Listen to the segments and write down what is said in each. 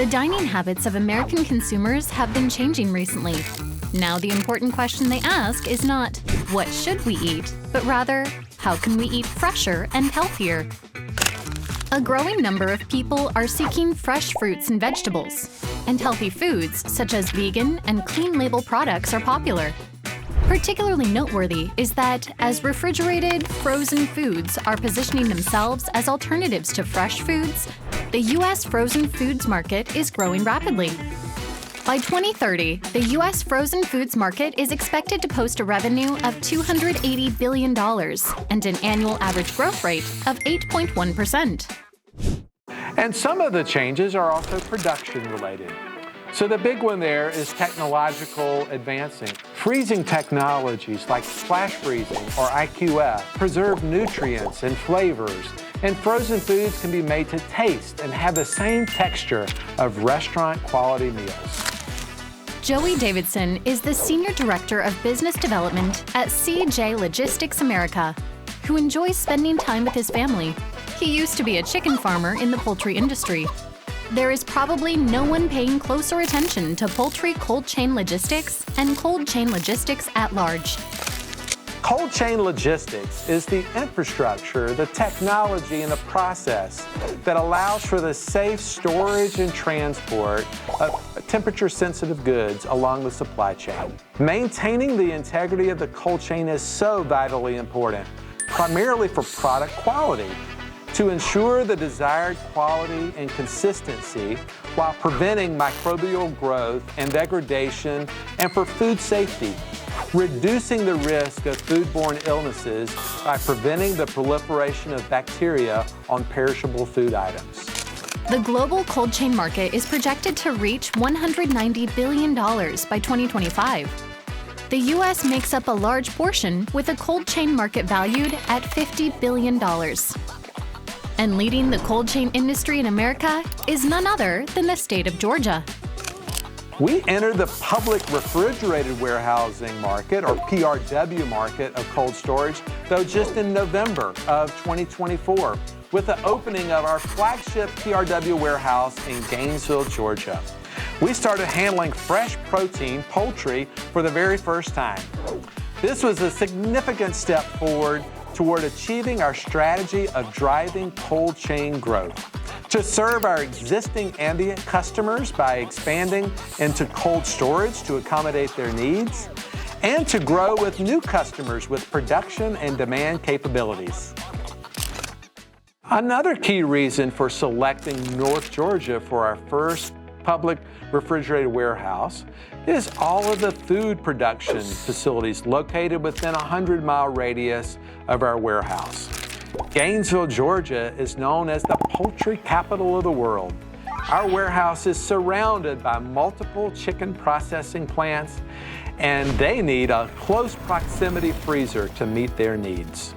The dining habits of American consumers have been changing recently. Now the important question they ask is not, what should we eat, but rather, how can we eat fresher and healthier? A growing number of people are seeking fresh fruits and vegetables, and healthy foods such as vegan and clean label products are popular. Particularly noteworthy is that as refrigerated, frozen foods are positioning themselves as alternatives to fresh foods, the U.S. frozen foods market is growing rapidly. By 2030, the U.S. frozen foods market is expected to post a revenue of $280 billion and an annual average growth rate of 8.1%. And some of the changes are also production related. So the big one there is technological advancing. Freezing technologies like flash freezing or IQF preserve nutrients and flavors, and frozen foods can be made to taste and have the same texture of restaurant quality meals. Joey Davidson is the Senior Director of Business Development at CJ Logistics America, who enjoys spending time with his family. He used to be a chicken farmer in the poultry industry. There is probably no one paying closer attention to poultry cold chain logistics and cold chain logistics at large. Cold chain logistics is the infrastructure, the technology, and the process that allows for the safe storage and transport of temperature-sensitive goods along the supply chain. Maintaining the integrity of the cold chain is so vitally important, primarily for product quality, to ensure the desired quality and consistency while preventing microbial growth and degradation, and for food safety, reducing the risk of foodborne illnesses by preventing the proliferation of bacteria on perishable food items. The global cold chain market is projected to reach $190 billion by 2025. The U.S. makes up a large portion, with a cold chain market valued at $50 billion. And leading the cold chain industry in America is none other than the state of Georgia. We entered the public refrigerated warehousing market, or PRW market, of cold storage, though just in November of 2024, with the opening of our flagship PRW warehouse in Gainesville, Georgia. We started handling fresh protein, poultry, for the very first time. This was a significant step forward toward achieving our strategy of driving cold chain growth, to serve our existing ambient customers by expanding into cold storage to accommodate their needs, and to grow with new customers with production and demand capabilities. Another key reason for selecting North Georgia for our first public refrigerated warehouse is all of the food production facilities located within a 100-mile radius of our warehouse. Gainesville, Georgia is known as the poultry capital of the world. Our warehouse is surrounded by multiple chicken processing plants, and they need a close proximity freezer to meet their needs.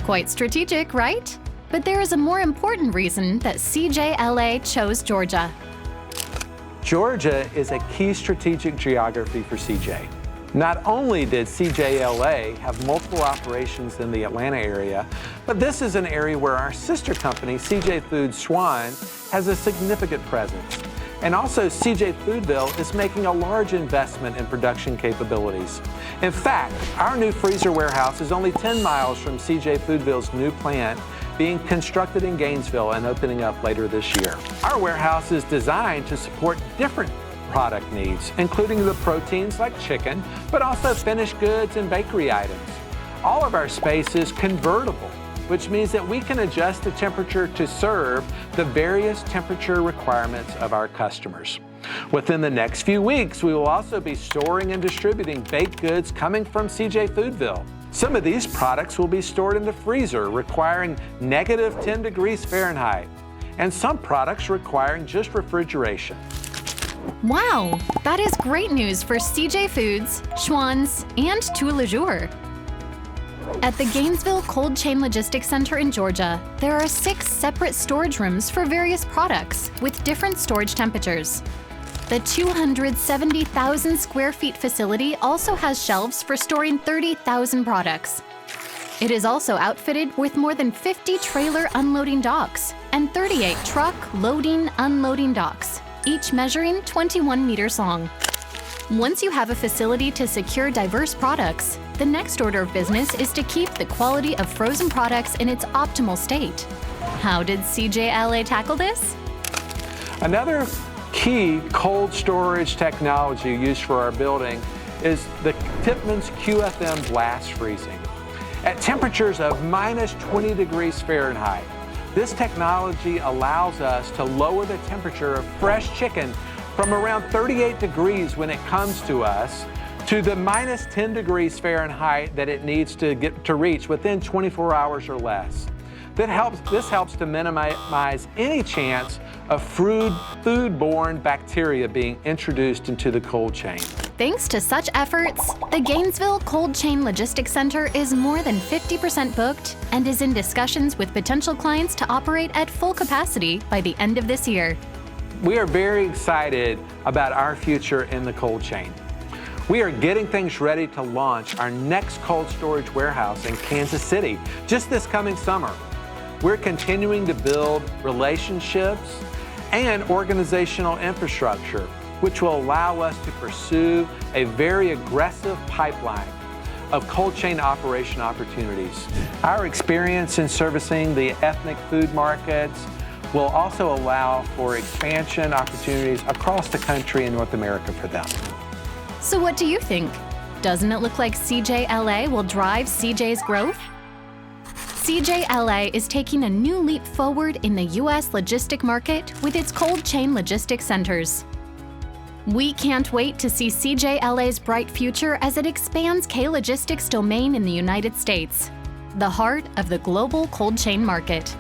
Quite strategic, right? But there is a more important reason that CJLA chose Georgia. Georgia is a key strategic geography for CJ. Not only did CJLA have multiple operations in the Atlanta area, but this is an area where our sister company, CJ Foods Schwann, has a significant presence. And also, CJ Foodville is making a large investment in production capabilities. In fact, our new freezer warehouse is only 10 miles from CJ Foodville's new plant being constructed in Gainesville and opening up later this year. Our warehouse is designed to support different product needs, including the proteins like chicken, but also finished goods and bakery items. All of our space is convertible, which means that we can adjust the temperature to serve the various temperature requirements of our customers. Within the next few weeks, we will also be storing and distributing baked goods coming from CJ Foodville. Some of these products will be stored in the freezer, requiring negative 10 degrees Fahrenheit, and some products requiring just refrigeration. Wow, that is great news for CJ Foods, Schwann's, and Tout Le Jour. At the Gainesville Cold Chain Logistics Center in Georgia, there are 6 separate storage rooms for various products with different storage temperatures. The 270,000 square feet facility also has shelves for storing 30,000 products. It is also outfitted with more than 50 trailer unloading docks and 38 truck loading unloading docks, each measuring 21 meters long. Once you have a facility to secure diverse products, the next order of business is to keep the quality of frozen products in its optimal state. How did CJLA tackle this? Another key cold storage technology used for our building is the Tippmann's QFM blast freezing. At temperatures of minus 20 degrees Fahrenheit, this technology allows us to lower the temperature of fresh chicken from around 38 degrees when it comes to us to the minus 10 degrees Fahrenheit that it needs to reach within 24 hours or less. This helps to minimize any chance of foodborne bacteria being introduced into the cold chain. Thanks to such efforts, the Gainesville Cold Chain Logistics Center is more than 50% booked and is in discussions with potential clients to operate at full capacity by the end of this year. We are very excited about our future in the cold chain. We are getting things ready to launch our next cold storage warehouse in Kansas City just this coming summer. We're continuing to build relationships and organizational infrastructure, which will allow us to pursue a very aggressive pipeline of cold chain operation opportunities. Our experience in servicing the ethnic food markets will also allow for expansion opportunities across the country in North America for them. So what do you think? Doesn't it look like CJLA will drive CJ's growth? CJLA is taking a new leap forward in the U.S. logistic market with its cold chain logistics centers. We can't wait to see CJLA's bright future as it expands K-Logistics' domain in the United States, the heart of the global cold chain market.